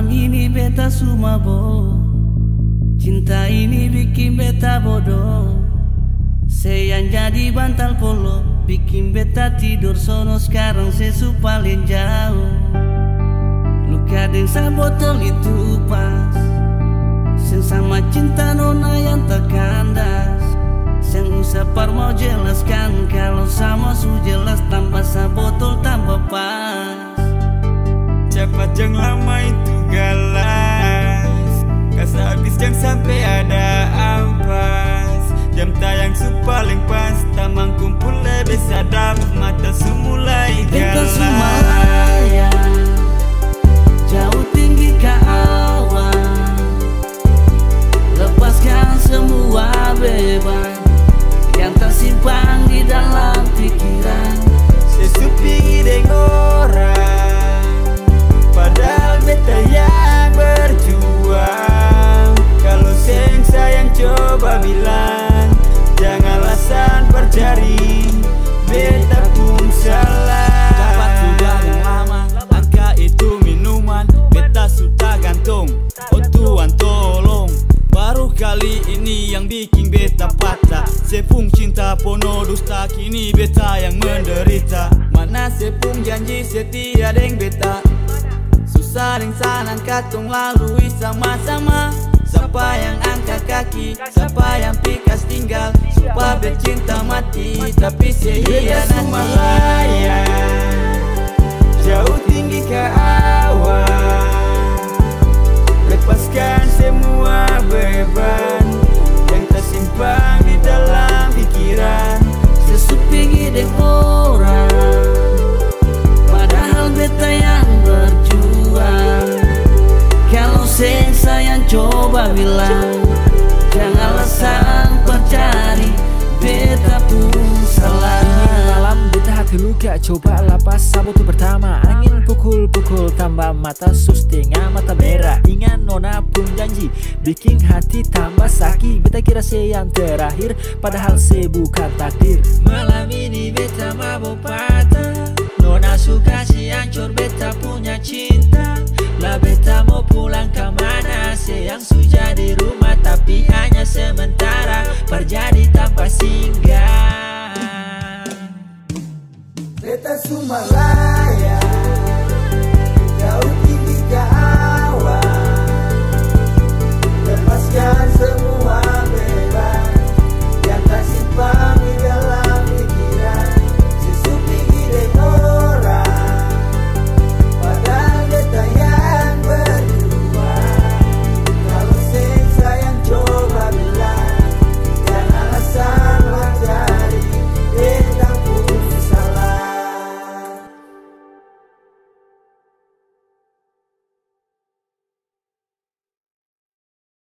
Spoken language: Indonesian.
Malam ini beta sumabo, cinta ini bikin beta bodoh. Yang jadi bantal polo, bikin beta tidur sono. Sekarang sesu paling jauh. Luka dengsa botol itu pas, sen sama cinta nona yang terkandas. Sen usah par mau jelaskan, kalau sama su jelas tambah sa botol tambah pas. Cepat jang lama itu galas, kas habis jang sampai ada ampas. Jam tayang su paling pas, tamang kumpul lebih sadap, mata su mulai Beta galas. Sumalaya, jauh tinggi ke awan, lepaskan semua beban yang tersimpan di dalam pikiran. Sesupi dengan orang, padahal beta yang berjuang. Kalau seng sayang coba bilang, jangan alasan percari, beta pun salah. Dapat sudah yang lama, angka itu minuman, beta sudah gantung. Oh Tuhan tolong, baru kali ini yang bikin beta patah. Sepung cinta pono dusta, kini beta yang menderita. Mana sepung janji setia deng beta, susah deng sanan katong lalui sama-sama. Siapa yang angkat kaki, siapa yang pikas tinggal, supaya bercinta mati tapi sehianati. Sumalaya, jauh tinggi ke awan, lepaskan semua beban yang tersimpan di dalam pikiran. Sesupi gede orang, padahal beta yang berjuang. Kalau sayang coba bilang, jangan alasan percari, beta pun salah. Malam beta hati luka, coba lapas sabut pertama. Angin pukul-pukul tambah mata sus tengah mata merah. Ingat nona pun janji, bikin hati tambah sakit. Beta kira yang terakhir, padahal bukan takdir. Malam ini beta mabuk patah, nona suka si hancur beta pun